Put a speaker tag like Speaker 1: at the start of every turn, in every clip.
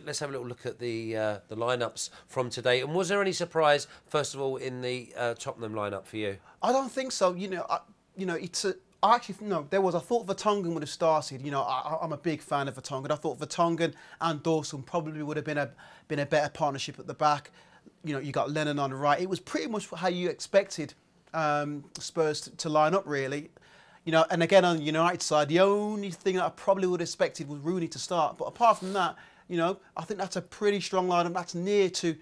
Speaker 1: let's have a little look at the lineups from today. And was there any surprise, first of all, in the Tottenham lineup for you?
Speaker 2: I don't think so. It's a. I actually no. There was. I thought Vertonghen would have started. I'm a big fan of Vertonghen. I thought Vertonghen and Dawson probably would have been a better partnership at the back. You got Lennon on the right. It was pretty much how you expected Spurs to line up, really. And again on the United side, the only thing that I probably would have expected was Rooney to start. But apart from that, I think that's a pretty strong lineup. That's near to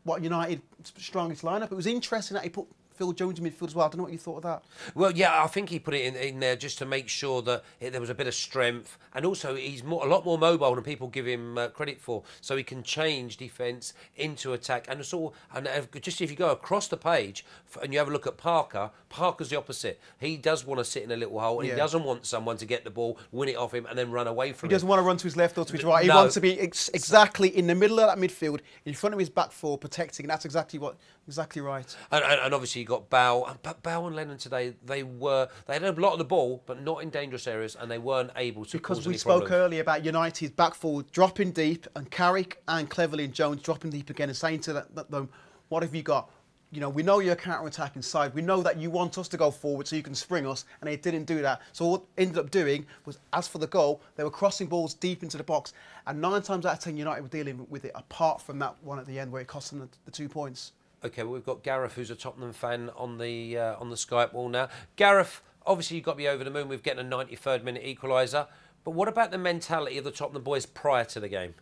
Speaker 2: what United's strongest lineup. It was interesting that he put Phil Jones in midfield as well. I don't know what you thought of that.
Speaker 1: Well, yeah, I think he put it in there just to make sure that there was a bit of strength, and also he's a lot more mobile than people give him credit for. So he can change defence into attack, and just if you go across the page and you have a look at Parker, Parker's the opposite. He does want to sit in a little hole, and he doesn't want someone to get the ball, win it off him, and then run away from him.
Speaker 2: He doesn't want to run to his left or to his right. He wants to be exactly in the middle of that midfield, in front of his back four, protecting. And that's exactly right.
Speaker 1: And obviously you got Bow and Lennon today. They had a lot of the ball, but not in dangerous areas, and they weren't able to.
Speaker 2: Because we spoke earlier about United's back four dropping deep, and Carrick and Cleverley and Jones dropping deep again, and saying to them, "What have you got? We know you're a counter-attacking side. We know that you want us to go forward so you can spring us," and they didn't do that. So what ended up doing was, as for the goal, they were crossing balls deep into the box, and 9 times out of 10 United were dealing with it. Apart from that one at the end where it cost them the 2 points.
Speaker 1: Okay, well, we've got Gareth, who's a Tottenham fan, on the Skype wall now. Gareth, obviously you've got to be over the moon with getting a 93rd minute equaliser, but what about the mentality of the Tottenham boys prior to the game?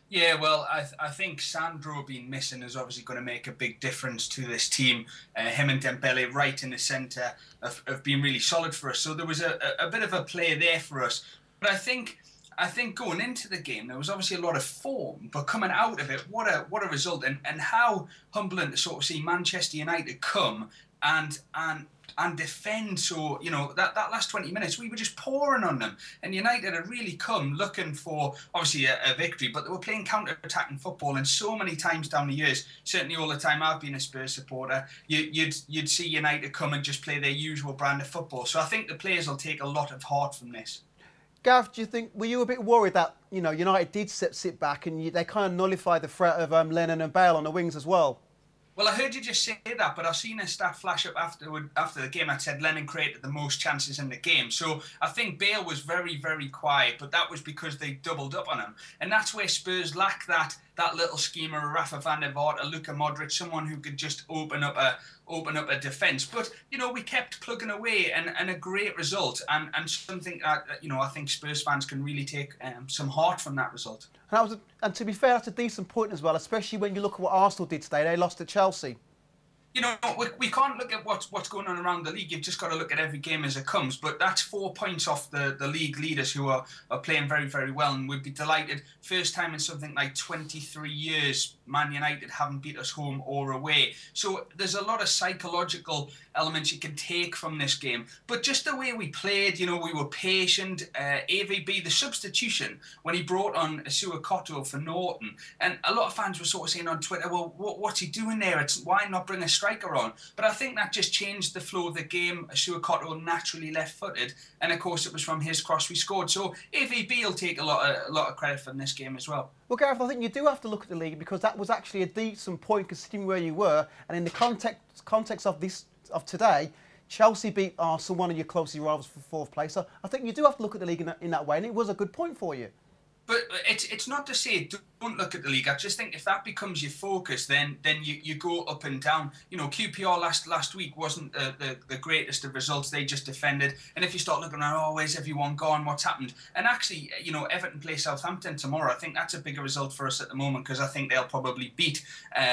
Speaker 3: Yeah, well, I think Sandro being missing is obviously going to make a big difference to this team. Him and Dembele right in the centre have been really solid for us. So there was a bit of a play there for us. But I think going into the game, there was obviously a lot of form, but coming out of it, what a result, and how humbling to sort of see Manchester United come and defend. So, that last 20 minutes, we were just pouring on them. And United had really come looking for, obviously, a victory, but they were playing counter-attacking football. And so many times down the years, certainly all the time I've been a Spurs supporter, you'd see United come and just play their usual brand of football. So I think the players will take a lot of heart from this.
Speaker 2: Gav, were you a bit worried that United did sit back and they kind of nullified the threat of Lennon and Bale on the wings as well?
Speaker 3: Well, I heard you just say that, but I've seen a stat flash up after the game that said Lennon created the most chances in the game. So I think Bale was very, very quiet, but that was because they doubled up on him. And that's where Spurs lack that little schemer, a Rafa van der Vaart, a Luka Modric, someone who could just open up a defence. But, we kept plugging away, and a great result, and something that, I think Spurs fans can really take some heart from that result.
Speaker 2: And to be fair, that's a decent point as well, especially when you look at what Arsenal did today. They lost to Chelsea.
Speaker 3: We can't look at what's going on around the league. You've just got to look at every game as it comes. But that's 4 points off the league leaders who are playing very, very well. And we'd be delighted. First time in something like 23 years, Man United haven't beat us home or away. So there's a lot of psychological elements you can take from this game. But just the way we played, we were patient. AVB, the substitution, when he brought on Asuakoto for Norton. And a lot of fans were sort of saying on Twitter, well, what's he doing there? Why not bring a striker on? But I think that just changed the flow of the game. Asuakoto naturally left-footed, and of course it was from his cross we scored. So AVB will take a lot of credit from this game as well.
Speaker 2: Well, Gareth, I think you do have to look at the league, because that was actually a decent point considering where you were, and in the context of today, Chelsea beat Arsenal, one of your closest rivals, for 4th place. So I think you do have to look at the league in that way, and it was a good point for you.
Speaker 3: But it's not to say don't look at the league. I just think if that becomes your focus, then you go up and down. QPR last week wasn't the greatest of results. They just defended. And if you start looking around, where's everyone gone? What's happened? And actually, Everton play Southampton tomorrow. I think that's a bigger result for us at the moment, because I think they'll probably beat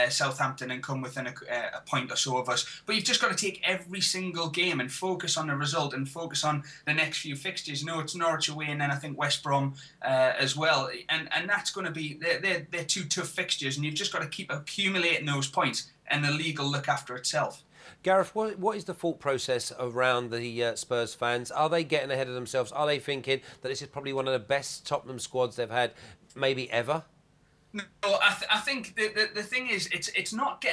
Speaker 3: Southampton and come within a point or so of us. But you've just got to take every single game and focus on the result and focus on the next few fixtures. It's Norwich away, and then I think West Brom as well. And that's going to be... They're 2 tough fixtures, and you've just got to keep accumulating those points, and the league will look after itself.
Speaker 1: Gareth, what is the thought process around the Spurs fans? Are they getting ahead of themselves? Are they thinking that this is probably one of the best Tottenham squads they've had maybe ever?
Speaker 3: No, I think the thing is, it's not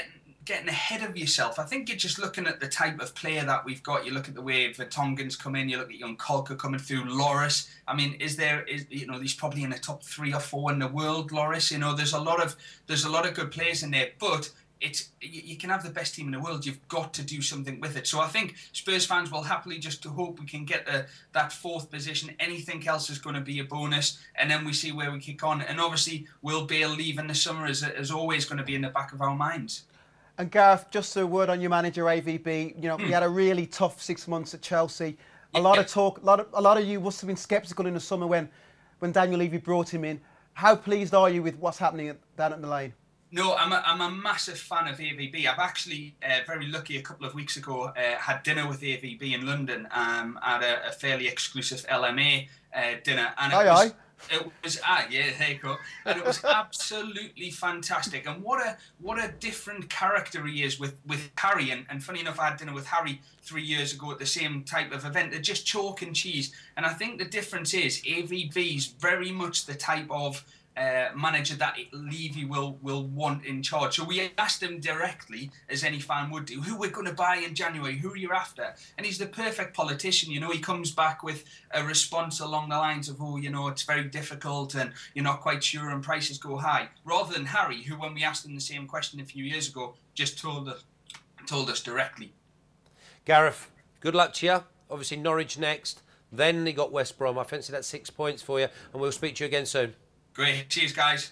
Speaker 3: getting ahead of yourself. I think you're just looking at the type of player that we've got. You look at the way Vertonghen's come in. You look at young Kolka coming through. Loris. I mean, is he's probably in the top 3 or 4 in the world. Loris. There's a lot of good players in there, but you can have the best team in the world. You've got to do something with it. So I think Spurs fans will happily just to hope we can get that 4th position. Anything else is going to be a bonus, and then we see where we kick on. And obviously, Will Bale leaving the summer is always going to be in the back of our minds.
Speaker 2: And Gareth, just a word on your manager, AVB. He had a really tough 6 months at Chelsea. A lot of talk. A lot of you must have been sceptical in the summer when Daniel Levy brought him in. How pleased are you with what's happening down at the Lane?
Speaker 3: No, I'm a massive fan of AVB. I've actually, very lucky, a couple of weeks ago, had dinner with AVB in London at a fairly exclusive LMA dinner. And it was yeah, there you go. And it was absolutely fantastic. And what a different character he is with Harry. And funny enough, I had dinner with Harry 3 years ago at the same type of event. They're just chalk and cheese. And I think the difference is AVB's very much the type of manager that Levy will want in charge. So we asked him directly, as any fan would do, who we're going to buy in January, who are you after? And he's the perfect politician. He comes back with a response along the lines of, it's very difficult and you're not quite sure and prices go high. Rather than Harry, who, when we asked him the same question a few years ago, just told us directly.
Speaker 1: Gareth, good luck to you. Obviously Norwich next, then you got West Brom. I fancy that 6 points for you, and we'll speak to you again soon.
Speaker 3: Great. Cheers, guys.